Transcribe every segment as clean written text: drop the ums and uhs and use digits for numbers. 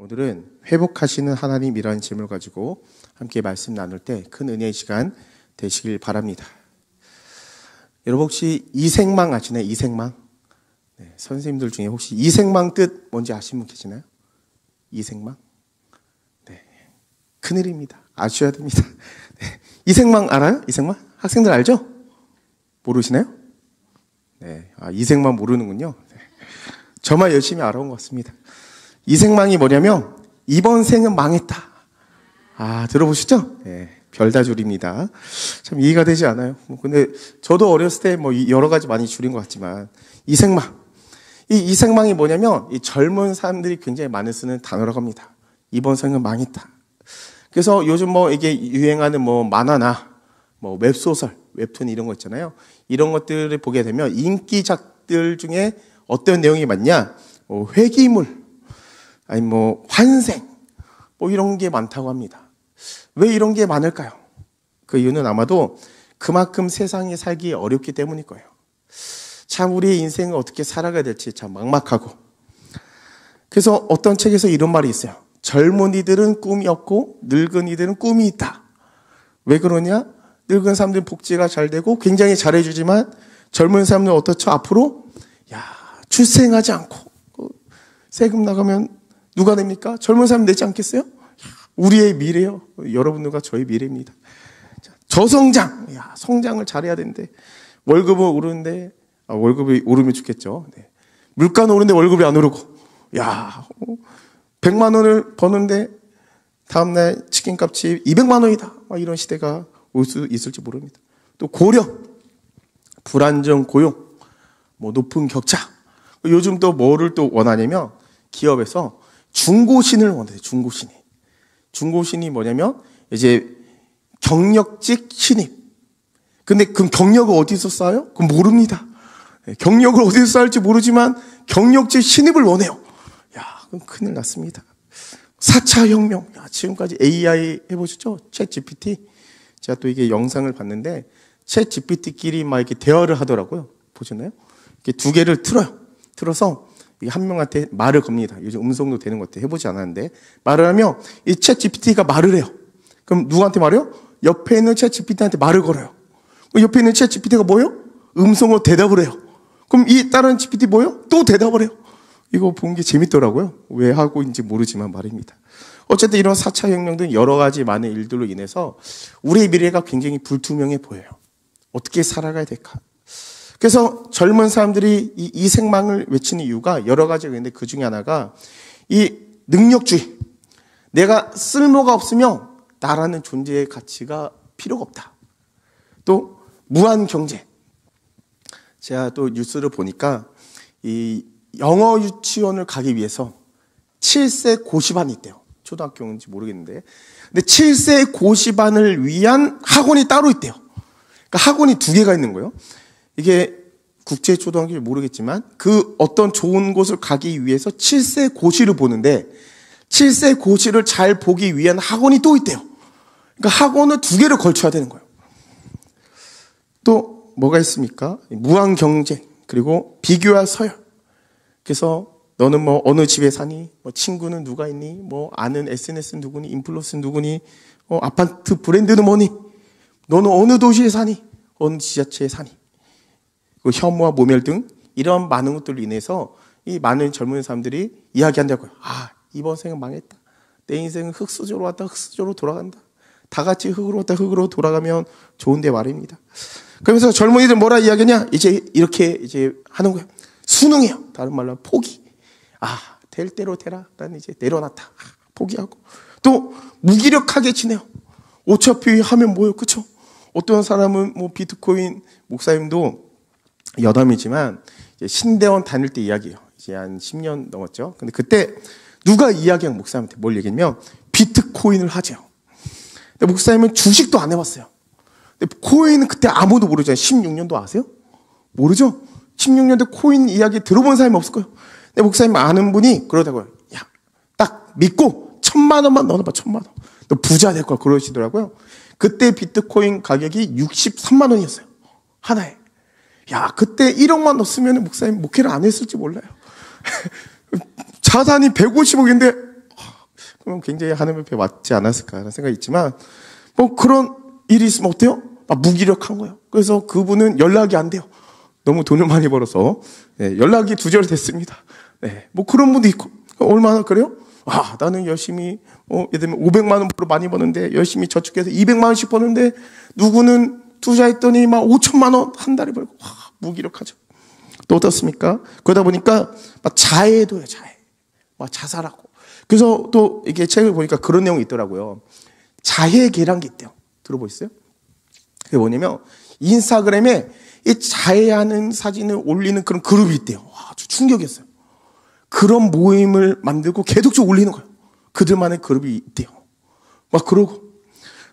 오늘은 회복하시는 하나님이라는 제목을 가지고 함께 말씀 나눌 때 큰 은혜의 시간 되시길 바랍니다. 여러분 혹시 이생망 아시나요? 이생망? 네, 선생님들 중에 혹시 이생망 뜻 뭔지 아시는 분 계시나요? 이생망? 네, 큰일입니다. 아셔야 됩니다. 네, 이생망 알아요? 이생망? 학생들 알죠? 모르시나요? 네, 이생망 모르는군요. 네, 저만 열심히 알아온 것 같습니다. 이생망이 뭐냐면 이번 생은 망했다. 들어보시죠? 네, 별다줄입니다. 참 이해가 되지 않아요. 근데 저도 어렸을 때 여러 가지 많이 줄인 것 같지만 이생망. 이 이생망이 뭐냐면 이 젊은 사람들이 굉장히 많이 쓰는 단어라고 합니다. 이번 생은 망했다. 그래서 요즘 이게 유행하는 만화나 웹소설, 웹툰 이런 거 있잖아요. 이런 것들을 보게 되면 인기작들 중에 어떤 내용이 많냐? 회귀물, 아니 환생, 이런 게 많다고 합니다. 왜 이런 게 많을까요? 그 이유는 아마도 그만큼 세상에 살기 어렵기 때문일 거예요. 참 우리의 인생을 어떻게 살아가야 될지 참 막막하고. 그래서 어떤 책에서 이런 말이 있어요. 젊은이들은 꿈이 없고 늙은이들은 꿈이 있다. 왜 그러냐? 늙은 사람들은 복지가 잘 되고 굉장히 잘해주지만 젊은 사람들은 어떻죠? 앞으로 출생하지 않고 세금 나가면 누가 냅니까? 젊은 사람 내지 않겠어요? 우리의 미래요. 여러분들과 저의 미래입니다. 저성장. 성장을 잘해야 되는데 월급은 오르는데 월급이 오르면 좋겠죠. 네. 물가는 오르는데 월급이 안 오르고 100만 원을 버는데 다음날 치킨값이 200만 원이다. 이런 시대가 올 수 있을지 모릅니다. 또 고려, 불안정 고용, 높은 격차. 요즘 또 뭐를 또 원하냐면 기업에서 중고신을 원해요. 중고신이 뭐냐면 이제 경력직 신입. 근데 그 경력을 어디서 쌓아요? 그건 모릅니다. 경력을 어디서 쌓을지 모르지만 경력직 신입을 원해요. 그럼 큰일 났습니다. 4차 혁명. 지금까지 AI 해보셨죠? 챗 GPT. 제가 또 이게 영상을 봤는데 챗 GPT끼리 이렇게 대화를 하더라고요. 보셨나요? 이렇게 두 개를 틀어서 한 명한테 말을 겁니다. 요즘 음성도 되는 것 같아요. 해보지 않았는데. 말을 하면 이 챗 GPT가 말을 해요. 그럼 누구한테 말해요? 옆에 있는 챗 GPT한테 말을 걸어요. 옆에 있는 챗 GPT가 뭐예요? 음성으로 대답을 해요. 그럼 이 다른 GPT 뭐예요? 또 대답을 해요. 이거 본 게 재밌더라고요. 왜 하고인지 모르지만 말입니다. 어쨌든 이런 4차 혁명 등 여러 가지 많은 일들로 인해서 우리의 미래가 굉장히 불투명해 보여요. 어떻게 살아가야 될까? 그래서 젊은 사람들이 이 이생망을 외치는 이유가 여러 가지가 있는데 그 중에 하나가 이 능력주의. 내가 쓸모가 없으면 나라는 존재의 가치가 필요가 없다. 또 무한 경제. 제가 또 뉴스를 보니까 이 영어 유치원을 가기 위해서 7세 고시반이 있대요. 초등학교인지 모르겠는데. 근데 7세 고시반을 위한 학원이 따로 있대요. 그러니까 학원이 2개가 있는 거예요. 이게 국제초등학교인지 모르겠지만 그 어떤 좋은 곳을 가기 위해서 7세 고시를 보는데 7세 고시를 잘 보기 위한 학원이 또 있대요. 그러니까 학원을 2개를 걸쳐야 되는 거예요. 또 뭐가 있습니까? 무한 경쟁, 그리고 비교와 서열. 그래서 너는 어느 집에 사니? 친구는 누가 있니? 아는 SNS는 누구니? 인플루언서는 누구니? 아파트 브랜드는 뭐니? 너는 어느 도시에 사니? 어느 지자체에 사니? 혐오와 모멸 등 이런 많은 것들로 인해서 이 많은 젊은 사람들이 이야기한다고요. 이번 생은 망했다. 내 인생은 흙수저로 왔다 흙수저로 돌아간다. 다 같이 흙으로 왔다 흙으로 돌아가면 좋은데 말입니다. 그러면서 젊은이들 뭐라 이야기하냐? 이제 이렇게 하는 거예요. 순응해요. 다른 말로 하면 포기. 될 대로 되라. 난 이제 내려놨다. 포기하고. 또 무기력하게 지내요. 어차피 하면 뭐예요? 그쵸? 어떤 사람은 비트코인 목사님도 여담이지만 신대원 다닐 때 이야기예요. 이제 한 10년 넘었죠. 근데 그때 누가 이야기한 목사님한테 뭘 얘기했냐면 비트코인을 하재요. 근데 목사님은 주식도 안 해봤어요. 근데 코인은 그때 아무도 모르잖아요. 16년도 아세요? 모르죠? 16년도 코인 이야기 들어본 사람이 없을 거예요. 근데 목사님 아는 분이 그러다고요. 딱 믿고 1,000만 원만 넣어봐. 1,000만 원. 너 부자 될 걸 그러시더라고요. 그때 비트코인 가격이 63만 원이었어요. 하나에. 그때 1억만 넣었으면 목사님 목회를 안 했을지 몰라요. 자산이 150억인데 그러면 굉장히 하나님 앞에 맞지 않았을까 하는 생각이 있지만, 뭐 그런 일이 있으면 어때요? 무기력한 거예요. 그래서 그분은 연락이 안 돼요. 너무 돈을 많이 벌어서. 네, 연락이 두절됐습니다. 네, 뭐 그런 분도 있고. 얼마나 그래요? 나는 열심히, 예를 들면 500만 원 많이 버는데, 열심히 저축해서 200만 원씩 버는데, 누구는 투자했더니 막 5천만 원 한 달에 벌고, 무기력하죠. 또 어떻습니까? 그러다 보니까 막 자해도요, 자해. 막 자살하고. 그래서 또 이게 책을 보니까 그런 내용이 있더라고요. 자해 계량기 있대요. 들어보셨어요? 그게 뭐냐면, 인스타그램에 이 자해하는 사진을 올리는 그런 그룹이 있대요. 아주 충격이었어요. 그런 모임을 만들고 계속적으로 올리는 거예요. 그들만의 그룹이 있대요. 막 그러고.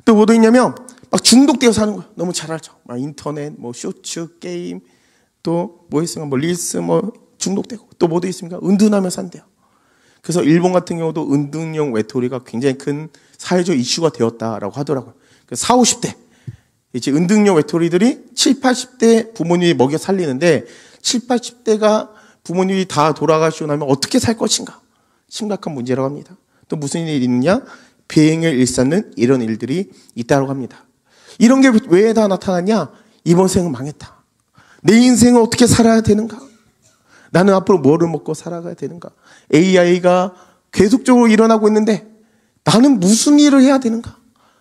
또 뭐도 있냐면, 막 중독되어 사는 거예요. 너무 잘 알죠. 막 인터넷, 뭐 쇼츠, 게임, 또 뭐 있으면 뭐 릴스 뭐 중독되고. 또 뭐도 있습니까? 은둔하며 산대요. 그래서 일본 같은 경우도 은둔형 외톨이가 굉장히 큰 사회적 이슈가 되었다라고 하더라고요. 40, 50대. 이제 은둔형 외톨이들이 70, 80대 부모님이 먹여 살리는데 70, 80대가 부모님이 다 돌아가시고 나면 어떻게 살 것인가? 심각한 문제라고 합니다. 또 무슨 일이 있느냐? 비행을 일삼는 이런 일들이 있다고 합니다. 이런 게 왜 다 나타났냐? 이번 생은 망했다. 내 인생을 어떻게 살아야 되는가? 나는 앞으로 뭐를 먹고 살아가야 되는가? AI가 계속적으로 일어나고 있는데 나는 무슨 일을 해야 되는가?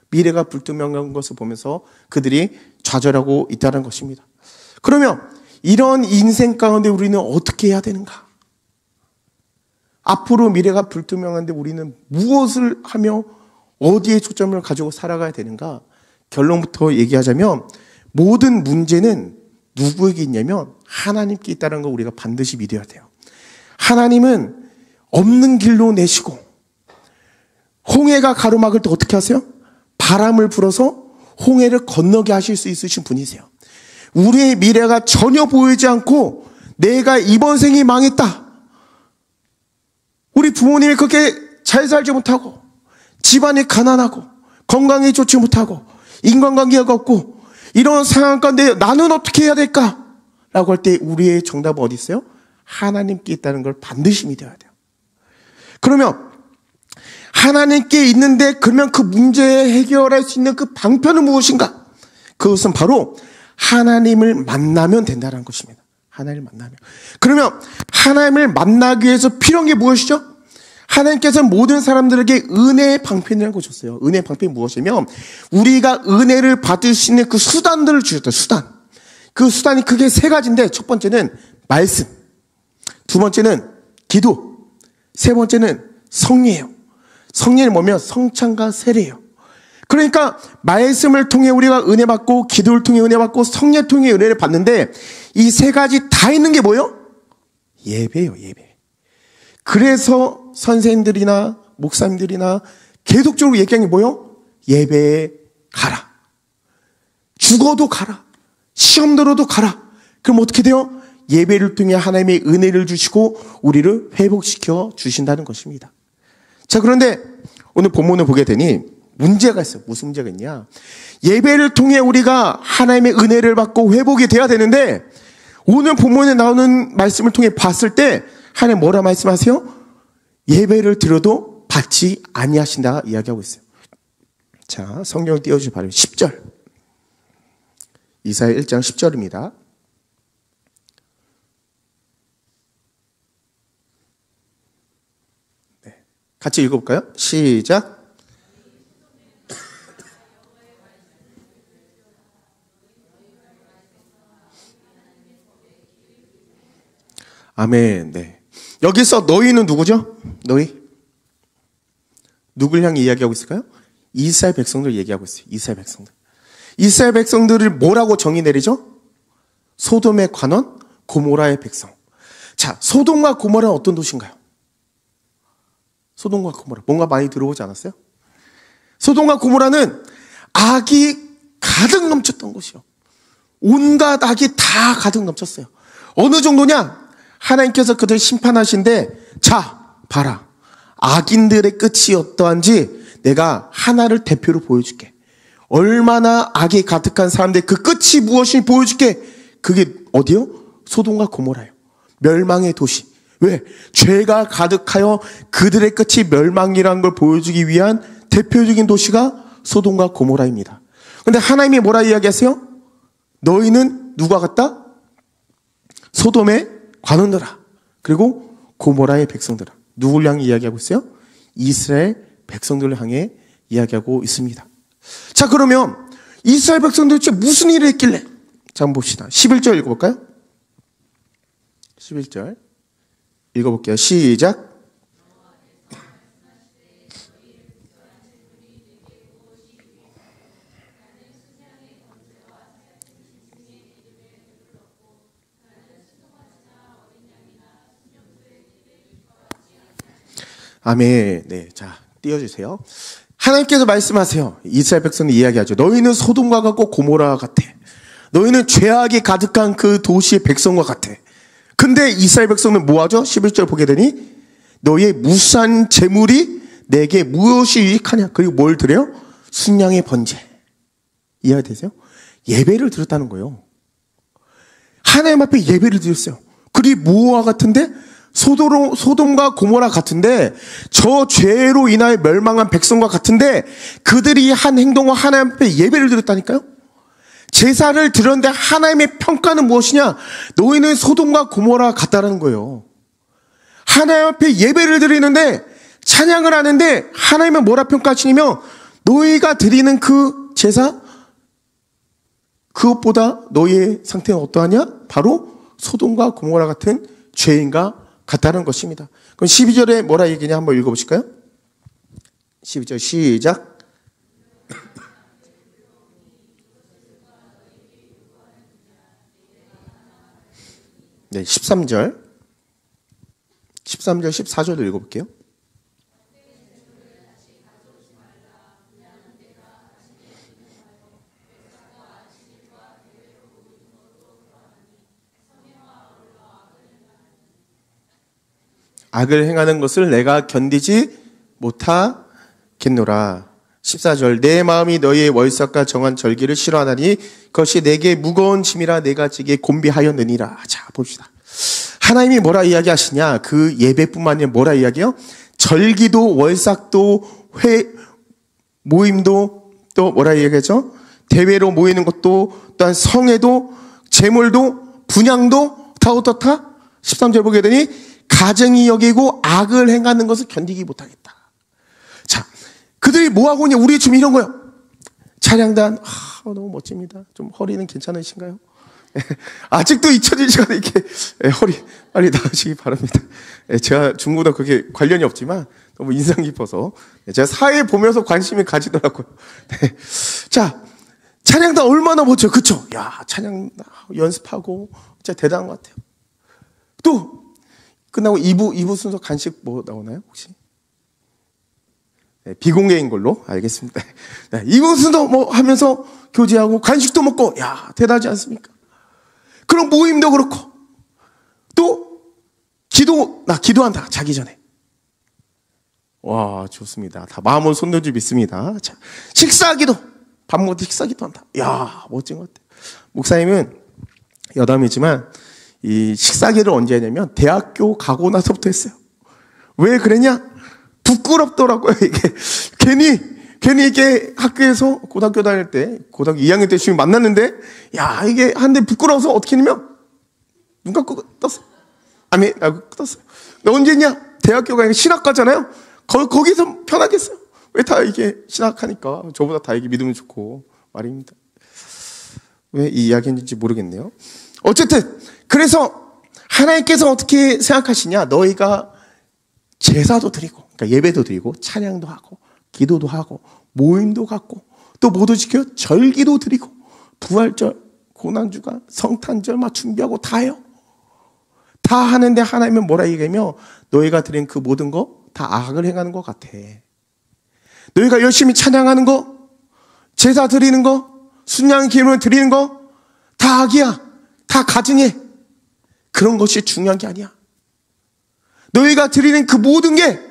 미래가 불투명한 것을 보면서 그들이 좌절하고 있다는 것입니다. 그러면 이런 인생 가운데 우리는 어떻게 해야 되는가? 앞으로 미래가 불투명한데 우리는 무엇을 하며 어디에 초점을 가지고 살아가야 되는가? 결론부터 얘기하자면 모든 문제는 누구에게 있냐면 하나님께 있다는 걸 우리가 반드시 믿어야 돼요. 하나님은 없는 길로 내시고 홍해가 가로막을 때 어떻게 하세요? 바람을 불어서 홍해를 건너게 하실 수 있으신 분이세요. 우리의 미래가 전혀 보이지 않고 내가 이번 생이 망했다. 우리 부모님이 그렇게 잘 살지 못하고 집안이 가난하고 건강이 좋지 못하고 인간관계가 없고 이런 상황 가운데 나는 어떻게 해야 될까? 라고 할 때 우리의 정답은 어디 있어요? 하나님께 있다는 걸 반드시 믿어야 돼요. 그러면 하나님께 있는데 그러면 그 문제에 해결할 수 있는 그 방편은 무엇인가? 그것은 바로 하나님을 만나면 된다는 것입니다. 하나님을 만나면. 그러면 하나님을 만나기 위해서 필요한 게 무엇이죠? 하나님께서는 모든 사람들에게 은혜의 방편이라는 걸 줬어요. 은혜의 방편이 무엇이냐면 우리가 은혜를 받을 수 있는 그 수단들을 주셨어요. 수단. 그 수단이 크게 세 가지인데 첫 번째는 말씀, 두 번째는 기도, 세 번째는 성례예요. 성례는 뭐냐면 성찬과 세례예요. 그러니까 말씀을 통해 우리가 은혜 받고 기도를 통해 은혜 받고 성례 통해 은혜를 받는데 이 세 가지 다 있는 게 뭐예요? 예배예요. 예배. 그래서 선생님들이나 목사님들이나 계속적으로 얘기하는 게 뭐예요? 예배에 가라. 죽어도 가라. 시험 들어도 가라. 그럼 어떻게 돼요? 예배를 통해 하나님의 은혜를 주시고 우리를 회복시켜 주신다는 것입니다. 자, 그런데 오늘 본문을 보게 되니 문제가 있어요. 무슨 문제가 있냐? 예배를 통해 우리가 하나님의 은혜를 받고 회복이 돼야 되는데 오늘 본문에 나오는 말씀을 통해 봤을 때 하나님 뭐라 말씀하세요? 예배를 드려도 받지 아니하신다 이야기하고 있어요. 자, 성경을 띄워주시기 바랍니다. 10절. 이사야 1장 10절입니다. 네, 같이 읽어볼까요? 시작. 아멘. 네. 여기서 너희는 누구죠? 너희. 누굴 향해 이야기하고 있을까요? 이스라엘 백성들 얘기하고 있어요. 이스라엘 백성들. 이스라엘 백성들을 뭐라고 정의 내리죠? 소돔의 관원, 고모라의 백성. 자, 소돔과 고모라는 어떤 도시인가요? 소돔과 고모라. 뭔가 많이 들어보지 않았어요? 소돔과 고모라는 악이 가득 넘쳤던 곳이요. 온갖 악이 다 가득 넘쳤어요. 어느 정도냐? 하나님께서 그들 심판하신데, 자, 봐라. 악인들의 끝이 어떠한지 내가 하나를 대표로 보여줄게. 얼마나 악이 가득한 사람들의 그 끝이 무엇인지 보여줄게. 그게 어디요? 소돔과 고모라예요. 멸망의 도시. 왜? 죄가 가득하여 그들의 끝이 멸망이라는 걸 보여주기 위한 대표적인 도시가 소돔과 고모라입니다. 그런데 하나님이 뭐라 이야기하세요? 너희는 누가 같다? 소돔의 관원들아. 그리고 고모라의 백성들아. 누굴 향해 이야기하고 있어요? 이스라엘 백성들을 향해 이야기하고 있습니다. 자, 그러면 이스라엘 백성들 도대체 무슨 일을 했길래? 자, 한번 봅시다. 11절 읽어볼까요? 11절 읽어볼게요. 시작. 아멘. 네, 자, 띄워주세요. 하나님께서 말씀하세요. 이스라엘 백성들 이야기하죠. 너희는 소돔과 같고 고모라와 같아. 너희는 죄악이 가득한 그 도시의 백성과 같아. 근데 이스라엘 백성은 뭐하죠? 11절 보게 되니 너희의 무수한 재물이 내게 무엇이 유익하냐. 그리고 뭘 드려요? 순양의 번제. 이해되세요? 예배를 드렸다는 거예요. 하나님 앞에 예배를 드렸어요. 그리고 뭐와 같은데? 소돔과 고모라 같은데, 저 죄로 인하여 멸망한 백성과 같은데, 그들이 한 행동과 하나님 앞에 예배를 드렸다니까요? 제사를 드렸는데 하나님의 평가는 무엇이냐? 너희는 소돔과 고모라 같다라는 거예요. 하나님 앞에 예배를 드리는데, 찬양을 하는데, 하나님은 뭐라 평가하시냐면, 너희가 드리는 그 제사, 그것보다 너희의 상태는 어떠하냐? 바로 소돔과 고모라 같은 죄인과 같다는 것입니다. 그럼 12절에 뭐라 얘기냐 한번 읽어보실까요? 12절 시작. 네, 13절 14절도 읽어볼게요. 악을 행하는 것을 내가 견디지 못하겠노라. 14절 내 마음이 너희의 월삭과 정한 절기를 싫어하나니 그것이 내게 무거운 짐이라 내가 지게 곤비하였느니라. 자, 봅시다. 하나님이 뭐라 이야기하시냐? 그 예배뿐만 아니라 뭐라 이야기해요? 절기도 월삭도 모임도 또 뭐라 이야기하죠? 대회로 모이는 것도 또한 성회도 제물도 분향도 다 어떻다? 13절 보게 되니 가증히 여기고 악을 행하는 것을 견디기 못하겠다. 자, 그들이 뭐하고 있냐? 우리 지금 이런 거요. 찬양단, 너무 멋집니다. 좀 허리는 괜찮으신가요? 아직도 잊혀질 시간에 이렇게 허리 빨리 나으시기 바랍니다. 제가 중고등 그게 관련이 없지만 너무 인상 깊어서 제가 사회 보면서 관심이 가지더라고요. 자, 찬양단 얼마나 멋져요. 그쵸? 야, 찬양 연습하고 진짜 대단한 것 같아요. 또 끝나고 2부 순서 간식 뭐 나오나요, 혹시? 네, 비공개인 걸로 알겠습니다. 네, 2부 순서 뭐 하면서 교제하고 간식도 먹고, 야, 대단하지 않습니까? 그럼 모임도 그렇고, 또 기도한다, 자기 전에. 와, 좋습니다. 다 마음으로 손들지 믿습니다. 자, 식사기도, 밥 먹을 때 식사기도 한다. 야, 멋진 것 같아요. 목사님은 여담이지만, 이 식사기를 언제 하냐면 대학교 가고 나서부터 했어요. 왜 그랬냐? 부끄럽더라고요. 이게 괜히 이게 학교에서 고등학교 다닐 때 고등학교 2학년 때 주님 만났는데 야 이게 한데 부끄러워서 어떻게 했냐면 눈 감고 떴어. 아니 나고 떴어요. 너 언제냐? 대학교 가니까 신학과잖아요. 거기서 편하겠어요. 왜 다 이게 신학하니까 저보다 다 이게 믿으면 좋고 말입니다. 왜 이 이야기인지 모르겠네요. 어쨌든 그래서 하나님께서 어떻게 생각하시냐? 너희가 제사도 드리고, 그러니까 예배도 드리고, 찬양도 하고, 기도도 하고, 모임도 갖고, 또 뭐도 지켜요? 절기도 드리고, 부활절, 고난주간, 성탄절 막 준비하고 다 해요. 다 하는데 하나님은 뭐라 얘기하며 너희가 드린 그 모든 거 다 악을 행하는 것 같아. 너희가 열심히 찬양하는 거, 제사 드리는 거, 순양 기름을 드리는 거 다 악이야. 다 가증해. 그런 것이 중요한 게 아니야. 너희가 드리는 그 모든 게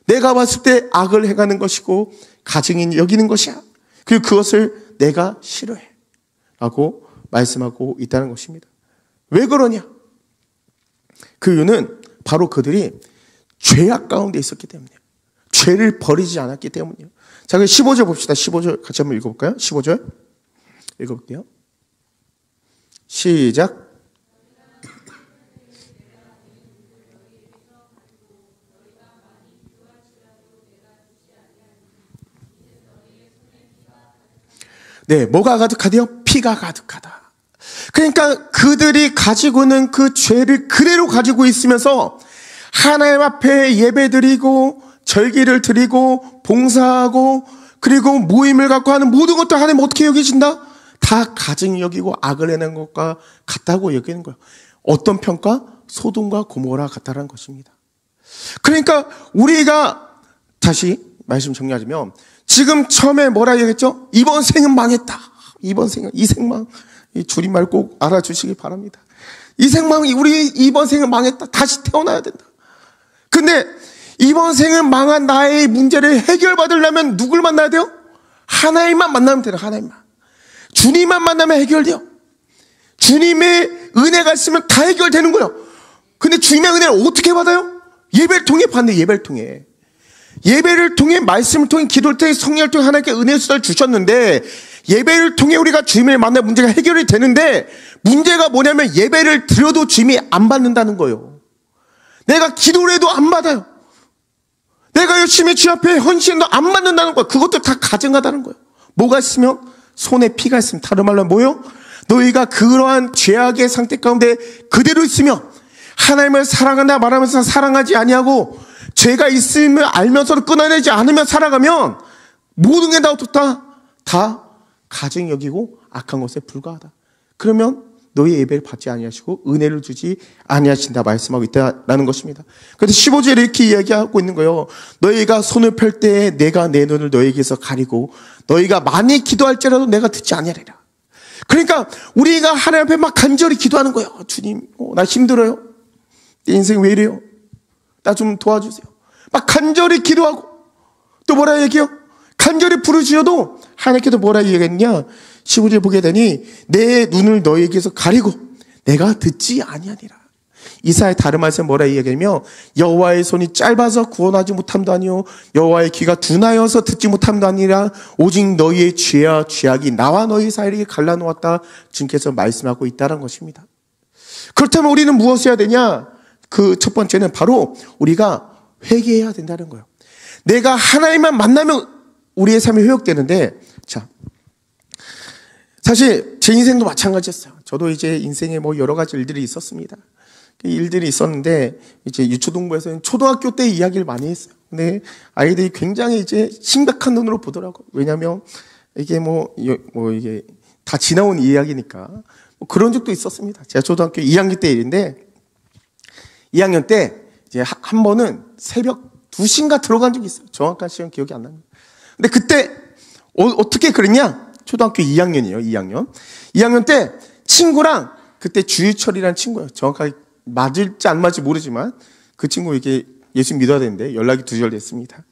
내가 봤을 때 악을 행하는 것이고 가증인 여기는 것이야. 그리고 그것을 내가 싫어해. 라고 말씀하고 있다는 것입니다. 왜 그러냐? 그 이유는 바로 그들이 죄악 가운데 있었기 때문이에요. 죄를 버리지 않았기 때문이에요. 자, 그럼 15절 봅시다. 15절 같이 한번 읽어볼까요? 15절 읽어볼게요. 시작. 네, 뭐가 가득하대요? 피가 가득하다. 그러니까 그들이 가지고 있는 그 죄를 그대로 가지고 있으면서 하나님 앞에 예배드리고 절기를 드리고 봉사하고 그리고 모임을 갖고 하는 모든 것들 하나님 어떻게 여기신다? 다 가증히 여기고 악을 해낸 것과 같다고 여기는 거예요. 어떤 평가? 소돔과 고모라 같다라는 것입니다. 그러니까 우리가 다시 말씀 정리하자면 지금 처음에 뭐라 얘기했죠? 이번 생은 망했다. 이번 생은 이 생망 이 줄임말 꼭 알아주시기 바랍니다. 이 생망 우리 이번 생은 망했다. 다시 태어나야 된다. 근데 이번 생은 망한 나의 문제를 해결받으려면 누굴 만나야 돼요? 하나님만 만나면 돼요. 하나님만. 주님만 만나면 해결돼요. 주님의 은혜가 있으면 다 해결되는 거예요. 근데 주님의 은혜를 어떻게 받아요? 예배를 통해 받네. 예배를 통해. 예배를 통해 말씀을 통해 기도를 통해 성령을 통해 하나님께 은혜의 수단을 주셨는데 예배를 통해 우리가 주님을 만나 문제가 해결이 되는데 문제가 뭐냐면 예배를 드려도 주님이 안 받는다는 거예요. 내가 기도를 해도 안 받아요. 내가 열심히 주 앞에 헌신도 안 받는다는 거예요. 그것도 다 가증하다는 거예요. 뭐가 있으면 손에 피가 있으면 다른 말로 뭐예요? 너희가 그러한 죄악의 상태 가운데 그대로 있으면 하나님을 사랑한다 말하면서 사랑하지 아니하고 죄가 있음을 알면서도 끊어내지 않으면 살아가면 모든 게 다 가증 여기고 악한 것에 불과하다. 그러면 너희 예배를 받지 아니하시고 은혜를 주지 아니하신다 말씀하고 있다라는 것입니다. 그래서 15절에 이렇게 이야기하고 있는 거예요. 너희가 손을 펼 때에 내가 내 눈을 너희에게서 가리고 너희가 많이 기도할지라도 내가 듣지 아니하리라. 그러니까 우리가 하나님 앞에 막 간절히 기도하는 거예요. 주님, 나 힘들어요. 내 인생 왜 이래요? 나 좀 도와주세요. 막 간절히 기도하고 또 뭐라 얘기해요? 간절히 부르짖어도 하나님께도 뭐라 얘기했냐? 15절 보게 되니 내 눈을 너에게서 가리고 내가 듣지 아니하니라. 이사야 다른 말씀 뭐라 얘기하냐면 여호와의 손이 짧아서 구원하지 못함도 아니요 여호와의 귀가 둔하여서 듣지 못함도 아니라 오직 너희의 죄와 죄악이 나와 너희 사이에 갈라놓았다 주님께서 말씀하고 있다는 것입니다. 그렇다면 우리는 무엇을 해야 되냐? 그 첫 번째는 바로 우리가 회개해야 된다는 거예요. 내가 하나님만 만나면 우리의 삶이 회복되는데, 자, 사실 제 인생도 마찬가지였어요. 저도 이제 인생에 뭐 여러 가지 일들이 있었습니다. 일들이 있었는데 이제 유초동부에서는 초등학교 때 이야기를 많이 했어요. 근데 아이들이 굉장히 이제 심각한 눈으로 보더라고요. 왜냐하면 이게 뭐 이게 다 지나온 이야기니까 뭐 그런 적도 있었습니다. 제가 초등학교 2학년 때 일인데 2학년 때 이제 한 번은 새벽 2시인가 들어간 적이 있어요. 정확한 시간 기억이 안 납니다. 근데 그때 어떻게 그랬냐? 초등학교 2학년이에요. 2학년 때 친구랑 그때 주유철이라는 친구예요. 정확하게 맞을지 안 맞을지 모르지만 그 친구 이게 예수 믿어야 되는데 연락이 두절됐습니다.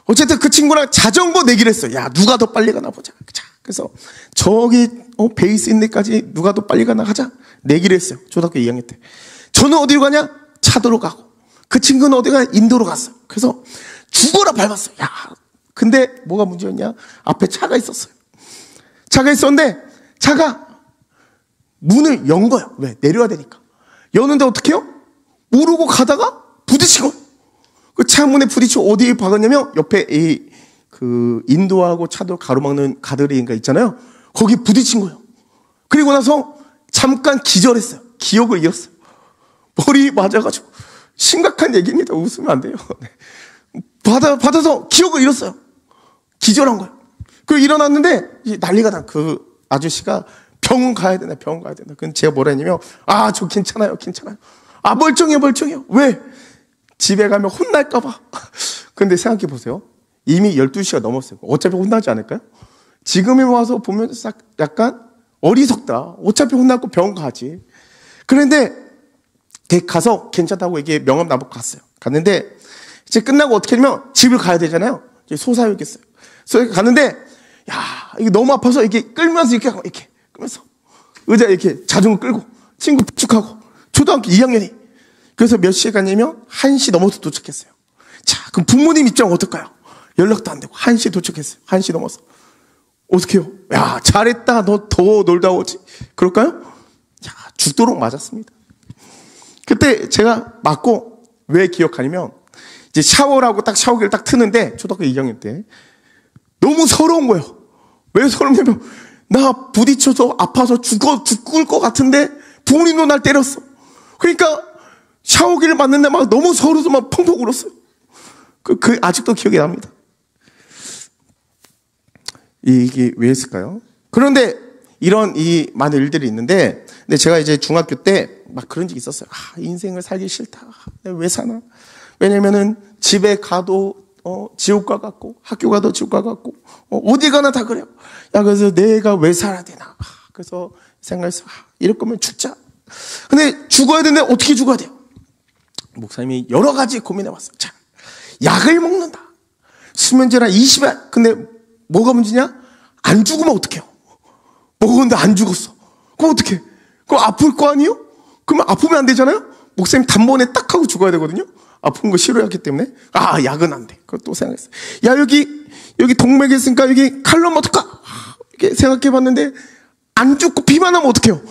어쨌든 그 친구랑 자전거 내기를 했어요. 야, 누가 더 빨리 가나 보자. 그래서 저기 베이스 있는 데까지 누가 더 빨리 가나 하자. 내기를 했어요. 초등학교 2학년 때. 저는 어디로 가냐? 차도로 가고 그 친구는 어디가 인도로 갔어. 그래서 죽어라 밟았어요. 야, 근데 뭐가 문제였냐? 앞에 차가 있었어요. 차가 있었는데 차가 문을 연 거예요. 왜? 내려야 되니까. 여는데 어떻게 해요? 모르고 가다가 부딪히고 그 차문에 부딪히고 어디에 박았냐면 옆에 그 인도하고 차도 가로막는 가드레일인가 있잖아요. 거기 부딪힌 거예요. 그리고 나서 잠깐 기절했어요. 기억을 잃었어요. 머리 맞아가지고 심각한 얘기입니다. 웃으면 안 돼요. 받아서 기억을 잃었어요. 기절한 거예요. 그리고 일어났는데 난리가 나. 그 아저씨가 병원 가야 된다. 그럼 제가 뭐라 했냐면 저 괜찮아요. 아, 멀쩡해요. 왜? 집에 가면 혼날까 봐. 근데 생각해 보세요. 이미 12시가 넘었어요. 어차피 혼나지 않을까요? 지금에 와서 보면 약간 어리석다. 어차피 혼났고 병원 가지. 그런데 가서 괜찮다고 이게 명함 나보고 갔어요. 갔는데 이제 끝나고 어떻게 하냐면 집을 가야 되잖아요. 이제 소사역했어요. 그래서 갔는데 이게 너무 아파서 이렇게 끌면서 이렇게 끌면서 의자 이렇게 자전거 끌고 친구 부축하고 초등학교 2학년이 그래서 몇 시에 갔냐면 1시 넘어서 도착했어요. 자, 그럼 부모님 입장 어떨까요? 연락도 안 되고 1시에 도착했어요. 1시 넘어서. 어떻게 해요? 야, 잘했다. 너 더 놀다 오지. 그럴까요? 야, 죽도록 맞았습니다. 그때 제가 맞고 왜 기억하냐면 이제 샤워를 하고 딱 샤워기를 딱 트는데 초등학교 2학년 때 너무 서러운 거예요. 왜 서럽냐면 나 부딪혀서 아파서 죽을 것 같은데 부모님도 날 때렸어. 그러니까 샤워기를 맞는데 막 너무 서러워서 막 펑펑 울었어요. 그 아직도 기억이 납니다. 이게 왜 했을까요? 그런데 이런 이 많은 일들이 있는데, 근데 제가 이제 중학교 때 막 그런 적이 있었어요. 인생을 살기 싫다. 내가 왜 사나? 왜냐면은 집에 가도 지옥과 같고, 학교 가도 지옥과 같고, 어디 가나 다 그래요. 야, 그래서 내가 왜 살아야 되나? 그래서 생각해서 이럴 거면 죽자. 근데 죽어야 되는데 어떻게 죽어야 돼요? 목사님이 여러 가지 고민해 봤어요. 자, 약을 먹는다. 수면제나 20알. 근데 뭐가 문제냐? 안 죽으면 어떡해요? 먹었는데 안 죽었어. 그럼 어떡해? 그럼 아플 거 아니에요? 그러면 아프면 안 되잖아요? 목사님 단번에 딱 하고 죽어야 되거든요? 아픈 거 싫어했기 때문에. 약은 안 돼. 그거 또 생각했어요. 야, 여기 동맥이 있으니까 여기 칼로 어떡하? 이렇게 생각해 봤는데 안 죽고 피만 나면 어떡해요?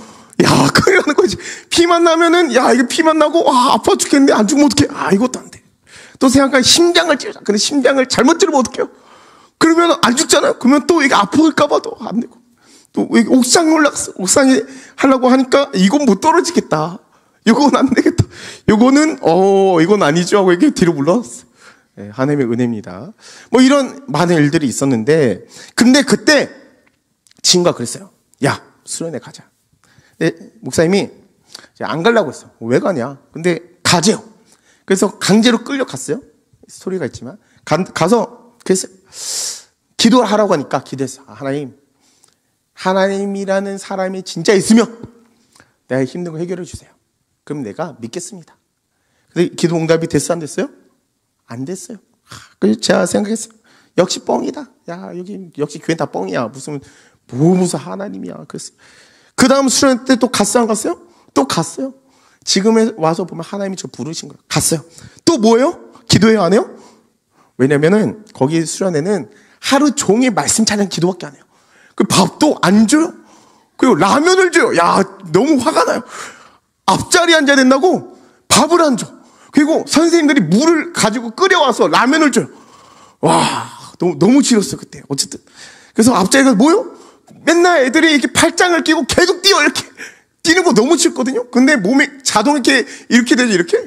야, 큰일 나는 거지. 피만 나면은, 야, 이게 피만 나고, 아파 죽겠는데 안 죽으면 어떡해? 이것도 안 돼. 또 생각하면 심장을 찌르자. 근데 심장을 잘못 찌르면 어떡해요? 그러면 안 죽잖아요? 그러면 또 이게 아플까봐도 안 되고. 또 옥상에 올라갔어. 옥상에 하려고 하니까 이건 못 떨어지겠다. 이건 안 되겠다. 이건 아니죠. 하고 이렇게 뒤로 물러왔어. 네, 하나님의 은혜입니다. 뭐 이런 많은 일들이 있었는데, 근데 그때 친구가 그랬어요. 야, 수련회 가자. 네, 목사님이 안 가려고 했어. 왜 가냐? 근데 가재요. 그래서 강제로 끌려갔어요. 스토리가 있지만. 가서 그랬어요. 기도하라고 하니까 기도했어. 하나님이라는 사람이 진짜 있으면 내가 힘든 거 해결해 주세요. 그럼 내가 믿겠습니다. 근데 기도 응답이 됐어, 안 됐어요? 안 됐어요. 그래서 제가 생각했어요. 역시 뻥이다. 야, 여기 역시 교회는 다 뻥이야. 무슨 하나님이야. 그래서 그 다음 수련 때 또 갔어요, 안 갔어요? 또 갔어요. 지금에 와서 보면 하나님이 저 부르신 거예요. 갔어요. 또 뭐예요? 기도해요, 안 해요? 왜냐면은 거기 수련회는 하루 종일 말씀 찬양 기도밖에 안 해요. 그 밥도 안 줘요. 그리고 라면을 줘요. 야, 너무 화가 나요. 앞자리에 앉아야 된다고 밥을 안 줘. 그리고 선생님들이 물을 가지고 끓여와서 라면을 줘요. 와, 너무 싫었어요, 그때. 어쨌든. 그래서 앞자리가 뭐요? 맨날 애들이 이렇게 팔짱을 끼고 계속 뛰어, 이렇게. 뛰는 거 너무 싫거든요? 근데 몸이 자동 이렇게 되죠, 이렇게.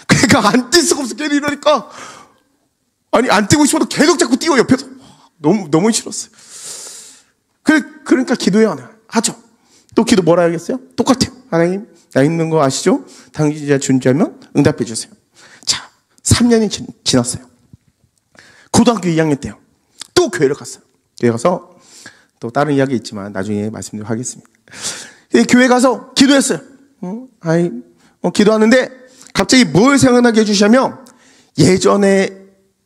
그러니까 안 뛸 수가 없어, 걔들 이러니까. 아니, 안 뛰고 싶어도 계속 자꾸 뛰어, 옆에서. 너무 싫었어요. 그러니까 기도해요, 안 해요? 하죠. 또 기도 뭐라 하겠어요? 똑같아요. 하나님, 나 있는 거 아시죠? 당신이 제가 존재하면 응답해 주세요. 자, 3년이 지났어요. 고등학교 2학년 때요. 또 교회를 갔어요. 교회 가서 또 다른 이야기 있지만 나중에 말씀드리도록 하겠습니다. 교회 가서 기도했어요. 기도하는데 갑자기 뭘 생각나게 해주시냐면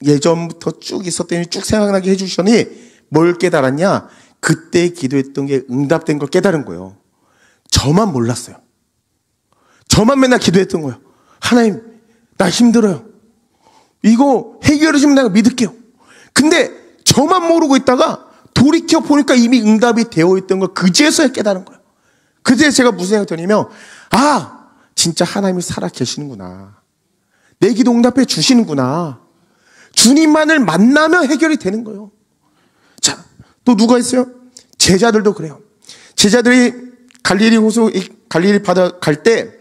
예전부터 쭉 있었던 일이 쭉 생각나게 해주시더니 뭘 깨달았냐? 그때 기도했던 게 응답된 걸 깨달은 거예요. 저만 몰랐어요. 저만 맨날 기도했던 거예요. 하나님, 나 힘들어요. 이거 해결해 주면 내가 믿을게요. 근데 저만 모르고 있다가 돌이켜 보니까 이미 응답이 되어 있던 걸 그제서야 깨달은 거예요. 그제 제가 무슨 생각이 드냐면, 진짜 하나님이 살아 계시는구나. 내 기도 응답해 주시는구나. 주님만을 만나면 해결이 되는 거예요. 자, 또 누가 있어요? 제자들도 그래요. 제자들이 갈릴리 바다 갈 때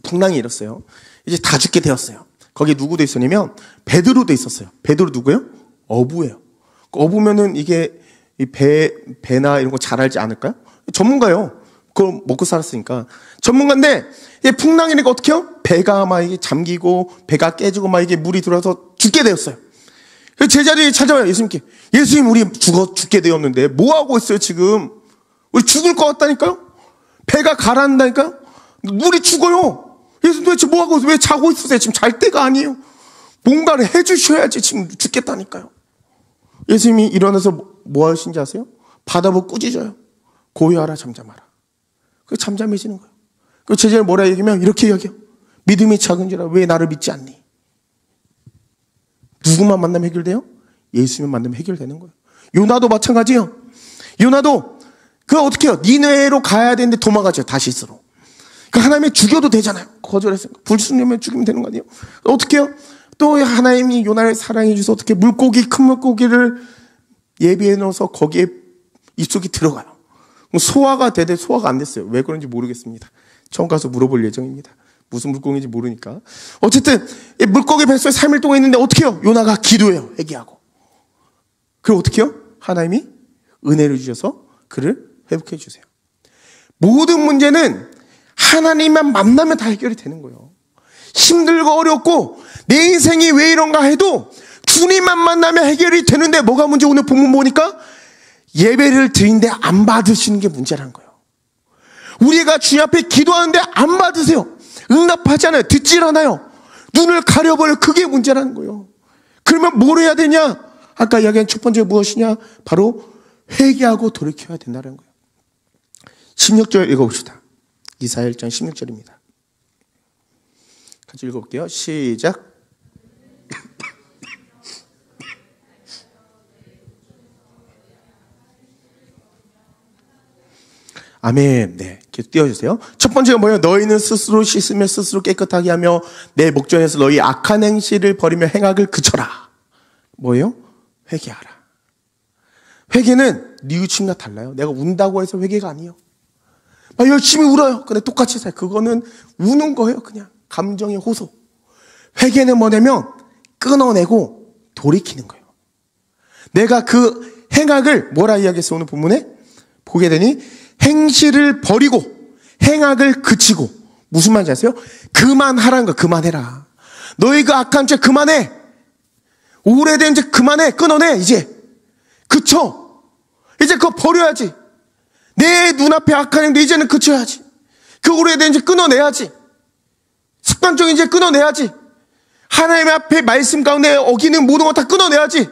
풍랑이 일었어요. 이제 다 죽게 되었어요. 거기 누구도 있었냐면 베드로도 있었어요. 베드로 누구예요? 어부예요. 어부면은 이게 배나 이런 거 잘 알지 않을까요? 전문가요. 그걸 먹고 살았으니까. 전문가인데 풍랑이니까 어떻게 해요? 배가 막 이게 잠기고 배가 깨지고 막 이게 물이 들어와서 죽게 되었어요. 제자들이 찾아와요, 예수님께. 예수님, 우리 죽게 되었는데 뭐 하고 있어요, 지금? 우리 죽을 것 같다니까요? 배가 가라앉는다니까요? 물이 죽어요. 예수님 도대체 뭐 하고 왜 자고 있으세요? 지금 잘 때가 아니에요. 뭔가를 해주셔야지 지금 죽겠다니까요. 예수님이 일어나서 뭐 하신지 아세요? 바다보고 꾸짖어요. 고요하라, 잠잠하라. 그 잠잠해지는 거예요. 그 제자를 뭐라 얘기하면 이렇게 이야기해요. 믿음이 작은지라 왜 나를 믿지 않니? 누구만 만나면 해결돼요? 예수님 만나면 해결되는 거예요. 요나도 마찬가지예요. 요나도 어떻게 해요? 니느웨로 가야 되는데 도망가죠. 다시스로. 하나님이 죽여도 되잖아요. 거절했으니까. 불순이면 죽이면 되는 거 아니에요? 어떻게 해요? 또 하나님이 요나를 사랑해 주셔서 어떻게 큰 물고기를 예비해 놓아서 거기에 입속이 들어가요. 소화가 되되 소화가 안 됐어요. 왜 그런지 모르겠습니다. 처음 가서 물어볼 예정입니다. 무슨 물고기인지 모르니까. 어쨌든 물고기 뱃속에 3일 동안 있는데 어떻게 해요? 요나가 기도해요. 회개하고. 그리고 어떻게 해요? 하나님이 은혜를 주셔서 그를 회복해 주세요. 모든 문제는 하나님만 만나면 다 해결이 되는 거예요. 힘들고 어렵고 내 인생이 왜 이런가 해도 주님만 만나면 해결이 되는데 뭐가 문제? 오늘 본문 보니까 예배를 드리는데 안 받으시는 게 문제라는 거예요. 우리가 주님 앞에 기도하는데 안 받으세요. 응답하지 않아요. 듣질 않아요. 눈을 가려버려. 그게 문제라는 거예요. 그러면 뭘 해야 되냐? 아까 이야기한 첫 번째 무엇이냐? 바로 회개하고 돌이켜야 된다는 거예요. 16절 읽어봅시다. 이사야 1장 16절입니다. 같이 읽어볼게요. 시작. 아멘. 네, 계속 띄워주세요. 첫 번째가 뭐예요? 너희는 스스로 씻으며 스스로 깨끗하게 하며 내 목전에서 너희 악한 행실을 버리며 행악을 그쳐라. 뭐예요? 회개하라. 회개는 뉘우침과 달라요. 내가 운다고 해서 회개가 아니에요. 막 열심히 울어요. 근데 똑같이 살아요. 그거는 우는 거예요. 그냥 감정의 호소. 회개는 뭐냐면 끊어내고 돌이키는 거예요. 내가 그 행악을 뭐라 이야기했어? 오늘 본문에 보게 되니 행실을 버리고 행악을 그치고. 무슨 말인지 아세요? 그만하라는 거. 그만해라. 너희 그 악한 죄 그만해. 오래된 죄 그만해. 끊어내. 이제 그쳐. 이제 그거 버려야지. 내 눈앞에 악한 행동 이제는 그쳐야지. 그 오래된 죄 끊어내야지. 습관적인 죄 끊어내야지. 하나님 앞에 말씀 가운데 어기는 모든 거 다 끊어내야지.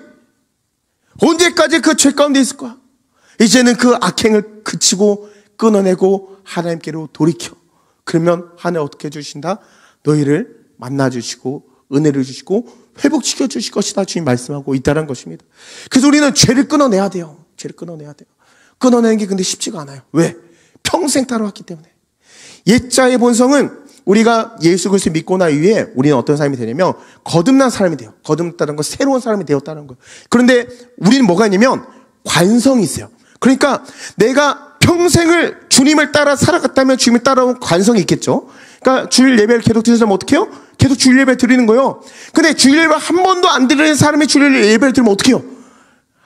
언제까지 그 죄 가운데 있을 거야? 이제는 그 악행을 그치고 끊어내고 하나님께로 돌이켜. 그러면 하나님 어떻게 해주신다? 너희를 만나주시고 은혜를 주시고 회복시켜 주실 것이다. 주님 말씀하고 있다는 것입니다. 그래서 우리는 죄를 끊어내야 돼요. 죄를 끊어내야 돼요. 끊어내는 게 근데 쉽지가 않아요. 왜? 평생 따라왔기 때문에. 옛자의 본성은 우리가 예수 그리스도 믿고 난 이후에 우리는 어떤 사람이 되냐면 거듭난 사람이 돼요. 거듭났다는 건 새로운 사람이 되었다는 거예요. 그런데 우리는 뭐가 있냐면 관성이 있어요. 그러니까 내가 평생을 주님을 따라 살아갔다면 주님을 따라온 관성이 있겠죠. 그러니까 주일 예배를 계속 드리면 어떻게 해요? 계속 주일 예배 드리는 거예요. 근데 주일 예배 한 번도 안 드리는 사람이 주일 예배를 드리면 어떻게 해요?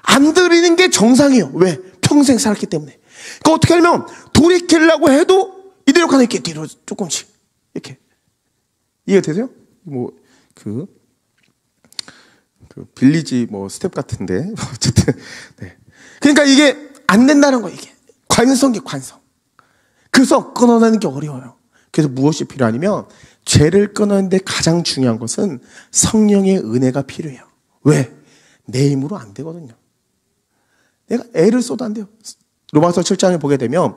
안 드리는 게 정상이에요. 왜? 평생 살았기 때문에. 그러니까 어떻게 하면 돌이키려고 해도 이대로 가는 게 뒤로 조금씩 이렇게. 이해가 되세요? 그 빌리지 스텝 같은데 어쨌든 네. 그러니까 이게 안 된다는 거예요. 이게 관성이 관성. 그래서 끊어내는 게 어려워요. 그래서 무엇이 필요하냐면 죄를 끊어내는데 가장 중요한 것은 성령의 은혜가 필요해요. 왜? 내 힘으로 안 되거든요. 내가 애를 써도 안 돼요. 로마서 7장을 보게 되면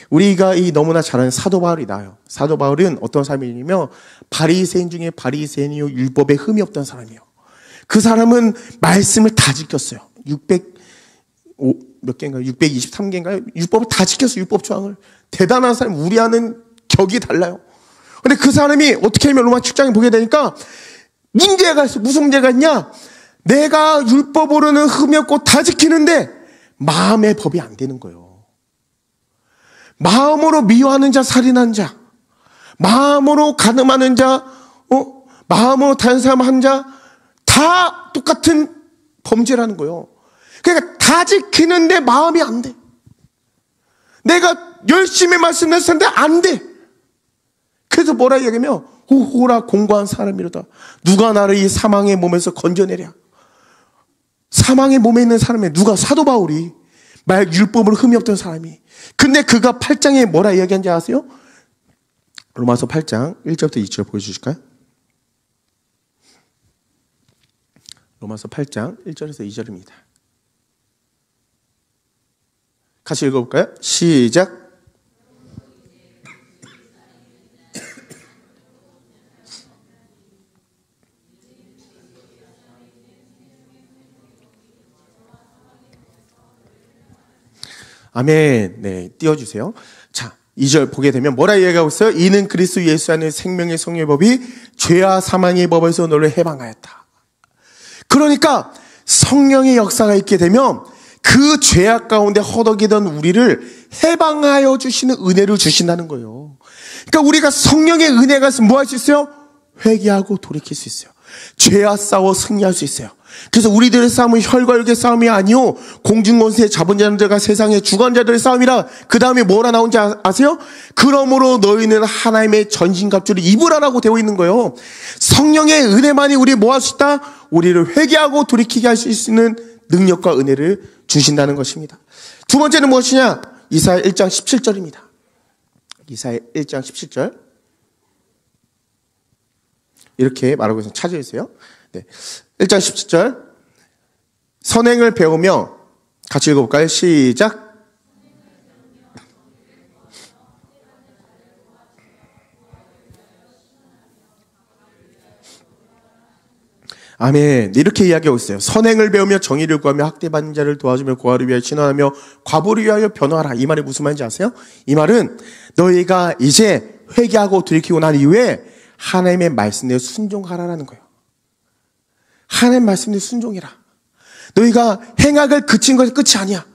우리가 너무나 잘 아는 사도 바울이 나와요. 사도 바울은 어떤 사람이냐면 바리새인 중에 바리새인이요 율법에 흠이 없던 사람이에요. 그 사람은 말씀을 다 지켰어요. 몇 개인가요? 623개인가요? 율법을 다 지켰어요. 율법 조항을. 대단한 사람, 우리와는 격이 달라요. 근데 그 사람이 어떻게 하면 로마 7장에 보게 되니까 문제가 있어. 무슨 문제가 있냐? 내가 율법으로는 흠이 없고 다 지키는데 마음의 법이 안 되는 거예요. 마음으로 미워하는 자, 살인하는 자, 마음으로 간음하는 자, 마음으로 다른 사람 한 자, 다 똑같은 범죄라는 거예요. 그러니까 다 지키는데 마음이 안 돼. 내가 열심히 말씀했었는데 안 돼. 그래서 뭐라 이야기하면 호라 공고한 사람이로다. 누가 나를 이 사망의 몸에서 건져내랴. 사망의 몸에 있는 사람이 누가? 사도 바울이. 율법으로 흠이 없던 사람이. 근데 그가 8장에 뭐라 이야기한지 아세요? 로마서 8장 1절부터 2절 보여주실까요? 로마서 8장 1절에서 2절입니다. 같이 읽어볼까요? 시작. 아멘. 네, 띄워주세요. 자, 2절 보게 되면 뭐라 이야기하고 있어요? 이는 그리스도 예수 안에 생명의 성령의 법이 죄와 사망의 법에서 너를 해방하였다. 그러니까 성령의 역사가 있게 되면 그 죄악 가운데 허덕이던 우리를 해방하여 주시는 은혜를 주신다는 거예요. 그러니까 우리가 성령의 은혜가 있으면 뭐 할 수 있어요? 회개하고 돌이킬 수 있어요. 죄와 싸워 승리할 수 있어요. 그래서 우리들의 싸움은 혈과 육의 싸움이 아니요 공중권세의 잡은 자들과 세상의 주관자들의 싸움이라. 그 다음에 뭐라 나온지 아세요? 그러므로 너희는 하나님의 전신갑주를 입으라라고 되어 있는 거예요. 성령의 은혜만이 우리 뭐 할 수 있다? 우리를 회개하고 돌이키게 할 수 있는 능력과 은혜를 주신다는 것입니다. 두 번째는 무엇이냐? 이사야 1장 17절입니다. 이사야 1장 17절. 이렇게 말하고 있어요. 찾아주세요. 네. 1장 17절. 선행을 배우며 같이 읽어볼까요? 시작. 아멘. 이렇게 이야기하고 있어요. 선행을 배우며 정의를 구하며 학대받는 자를 도와주며 고아를 위하여 신원하며 과부를 위하여 변호하라. 이 말이 무슨 말인지 아세요? 이 말은 너희가 이제 회개하고 돌이키고 난 이후에 하나님의 말씀에 순종하라라는 거예요. 하나님의 말씀에 순종해라. 너희가 행악을 그친 것이 끝이 아니야.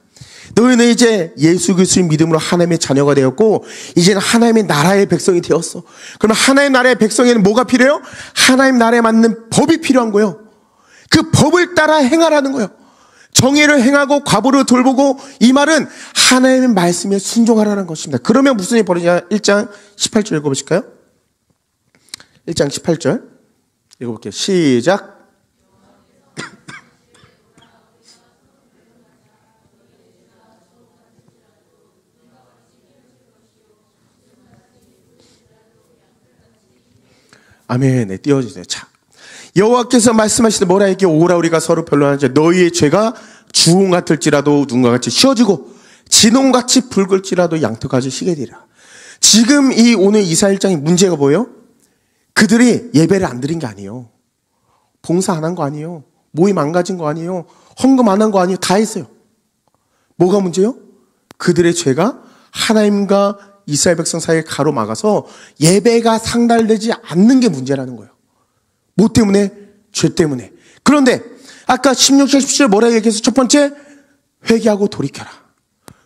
너희는 이제 예수 그리스도의 믿음으로 하나님의 자녀가 되었고 이제는 하나님의 나라의 백성이 되었어. 그러면 하나님의 나라의 백성에는 뭐가 필요해요? 하나님 나라에 맞는 법이 필요한 거예요. 그 법을 따라 행하라는 거예요. 정의를 행하고 과부를 돌보고, 이 말은 하나님의 말씀에 순종하라는 것입니다. 그러면 무슨 일이 벌어지냐? 1장 18절 읽어보실까요? 1장 18절 읽어볼게요. 시작. 아멘. 네, 띄워주세요. 자, 여호와께서 말씀하시되 뭐라 이게 오라 우리가 서로 변론하자. 너희의 죄가 주홍 같을지라도 눈과 같이 쉬어지고 진홍같이 붉을지라도 양털같이 시게 되리라. 지금 이 오늘 이사야 1장의 문제가 뭐예요? 그들이 예배를 안 드린 게 아니에요. 봉사 안 한 거 아니에요. 모임 안 가진 거 아니에요. 헌금 안 한 거 아니에요. 다 했어요. 뭐가 문제요? 그들의 죄가 하나님과 이스라엘 백성 사이에 가로막아서 예배가 상달되지 않는 게 문제라는 거예요. 뭐 때문에? 죄 때문에. 그런데 아까 16절 17절 뭐라 얘기해서 첫 번째, 회개하고 돌이켜라.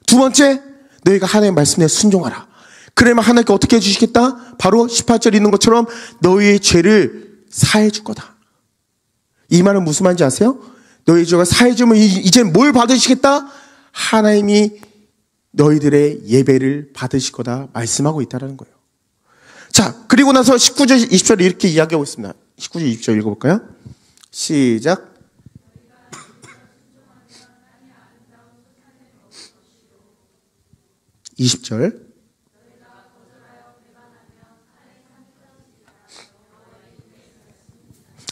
두 번째, 너희가 하나님의 말씀에 순종하라. 그러면 하나님께 어떻게 해주시겠다? 바로 18절에 있는 것처럼 너희의 죄를 사해 줄 거다. 이 말은 무슨 말인지 아세요? 너희 죄가 사해 주면 이제 뭘 받으시겠다? 하나님이 너희들의 예배를 받으실 거다 말씀하고 있다는 거예요. 자, 그리고 나서 19절 20절에 이렇게 이야기하고 있습니다. 19절 20절 읽어볼까요? 시작. (20절)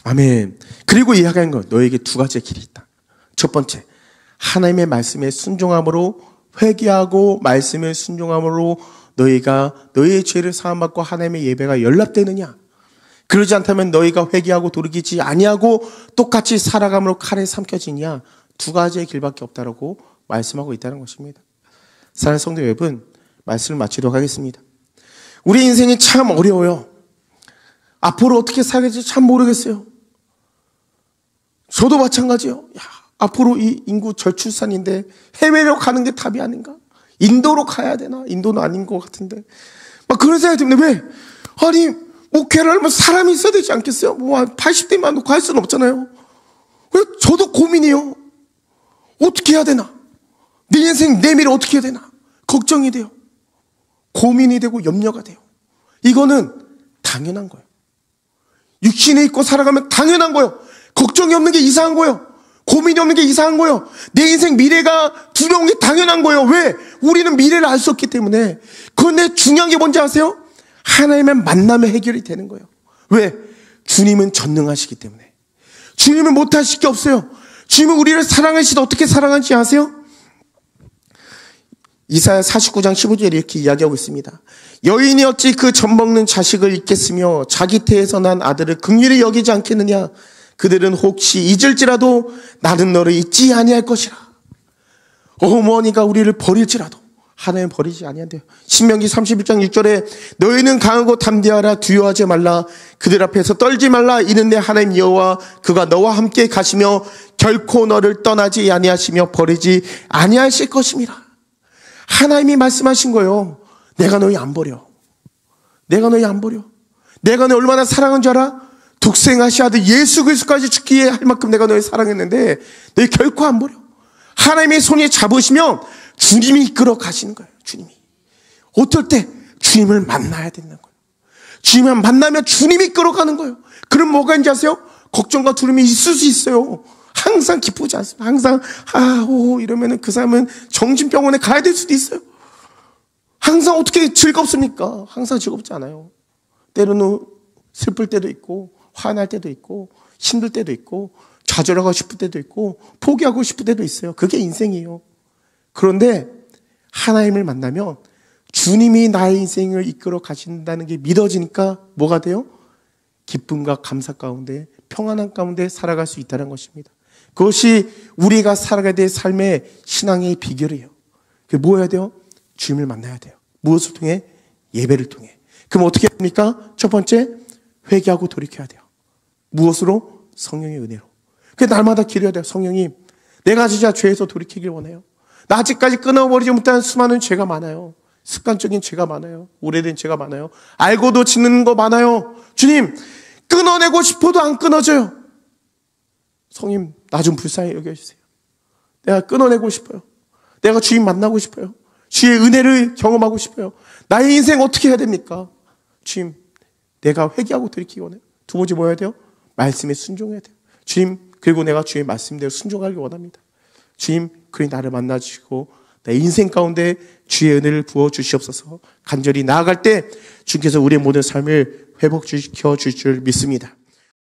아멘. 그리고 이야기한 건 너에게 두 가지의 길이 있다. 첫 번째, 하나님의 말씀에 순종함으로, 회개하고 말씀에 순종함으로 너희가 너희의 죄를 사함받고 하나님의 예배가 연락되느냐? 그러지 않다면 너희가 회개하고 돌이키지 아니하고 똑같이 살아감으로 칼에 삼켜지냐? 두 가지의 길밖에 없다라고 말씀하고 있다는 것입니다. 사랑하는 성도 여러분, 말씀을 마치도록 하겠습니다. 우리 인생이 참 어려워요. 앞으로 어떻게 살겠지 참 모르겠어요. 저도 마찬가지예요. 앞으로 이 인구 저출산인데 해외로 가는 게 답이 아닌가? 인도로 가야 되나? 인도는 아닌 것 같은데. 막 그런 생각이 듭니다. 왜? 아니, 목회를 하면 사람이 있어야 되지 않겠어요? 뭐 80대만 놓고 할 수는 없잖아요. 왜? 저도 고민이에요. 어떻게 해야 되나? 내 인생, 내 미래 어떻게 해야 되나? 걱정이 돼요. 고민이 되고 염려가 돼요. 이거는 당연한 거예요. 육신에 있고 살아가면 당연한 거예요. 걱정이 없는 게 이상한 거예요. 고민이 없는 게 이상한 거예요. 내 인생 미래가 두려운 게 당연한 거예요. 왜? 우리는 미래를 알 수 없기 때문에. 그런데 중요한 게 뭔지 아세요? 하나님의 만남에 해결이 되는 거예요. 왜? 주님은 전능하시기 때문에. 주님은 못하실 게 없어요. 주님은 우리를 사랑하시다. 어떻게 사랑하는지 아세요? 이사야 49장 15절에 이렇게 이야기하고 있습니다. 여인이 어찌 그 젖먹는 자식을 잊겠으며 자기 태에서 난 아들을 긍휼히 여기지 않겠느냐? 그들은 혹시 잊을지라도 나는 너를 잊지 아니할 것이라. 어머니가 우리를 버릴지라도 하나님 버리지 아니한대요. 신명기 31장 6절에 너희는 강하고 담대하라 두려워하지 말라 그들 앞에서 떨지 말라 이는 내 하나님 여호와 그가 너와 함께 가시며 결코 너를 떠나지 아니하시며 버리지 아니하실 것임이라. 하나님이 말씀하신 거예요. 내가 너희 안 버려. 내가 너희 안 버려. 내가 너희 얼마나 사랑한 줄 알아? 독생하신 아들 예수 그리스도까지 죽기에 할 만큼 내가 너희 사랑했는데 너희 결코 안 버려. 하나님의 손이 잡으시면 주님이 이끌어 가시는 거예요. 주님이. 어떨 때 주님을 만나야 되는 거예요. 주님을 만나면 주님이 이끌어가는 거예요. 그럼 뭐가 있는지 아세요? 걱정과 두려움이 있을 수 있어요. 항상 기쁘지 않습니다. 항상 이러면은 그 사람은 정신병원에 가야 될 수도 있어요. 항상 어떻게 즐겁습니까? 항상 즐겁지 않아요. 때로는 슬플 때도 있고 화날 때도 있고 힘들 때도 있고 좌절하고 싶을 때도 있고 포기하고 싶을 때도 있어요. 그게 인생이에요. 그런데 하나님을 만나면 주님이 나의 인생을 이끌어 가신다는 게 믿어지니까 뭐가 돼요? 기쁨과 감사 가운데 평안한 가운데 살아갈 수 있다는 것입니다. 그것이 우리가 살아가야 될 삶의 신앙의 비결이에요. 그게 뭐 해야 돼요? 주님을 만나야 돼요. 무엇을 통해? 예배를 통해. 그럼 어떻게 합니까? 첫 번째, 회개하고 돌이켜야 돼요. 무엇으로? 성령의 은혜로. 그 날마다 기도해야 돼요. 성령님, 내가 진짜 죄에서 돌이키길 원해요. 나 아직까지 끊어버리지 못한 수많은 죄가 많아요. 습관적인 죄가 많아요. 오래된 죄가 많아요. 알고도 짓는 거 많아요. 주님, 끊어내고 싶어도 안 끊어져요. 성님, 나 좀 불쌍히 여겨주세요. 내가 끊어내고 싶어요. 내가 주님 만나고 싶어요. 주의 은혜를 경험하고 싶어요. 나의 인생 어떻게 해야 됩니까? 주님, 내가 회개하고 돌이키기 원해요. 두 번째 뭐 해야 돼요? 말씀에 순종해야 돼요. 주님, 그리고 내가 주의 말씀대로 순종하기 원합니다. 주님, 그리 나를 만나주시고 내 인생 가운데 주의 은혜를 부어주시옵소서. 간절히 나아갈 때 주께서 우리의 모든 삶을 회복시켜 주실 줄 믿습니다.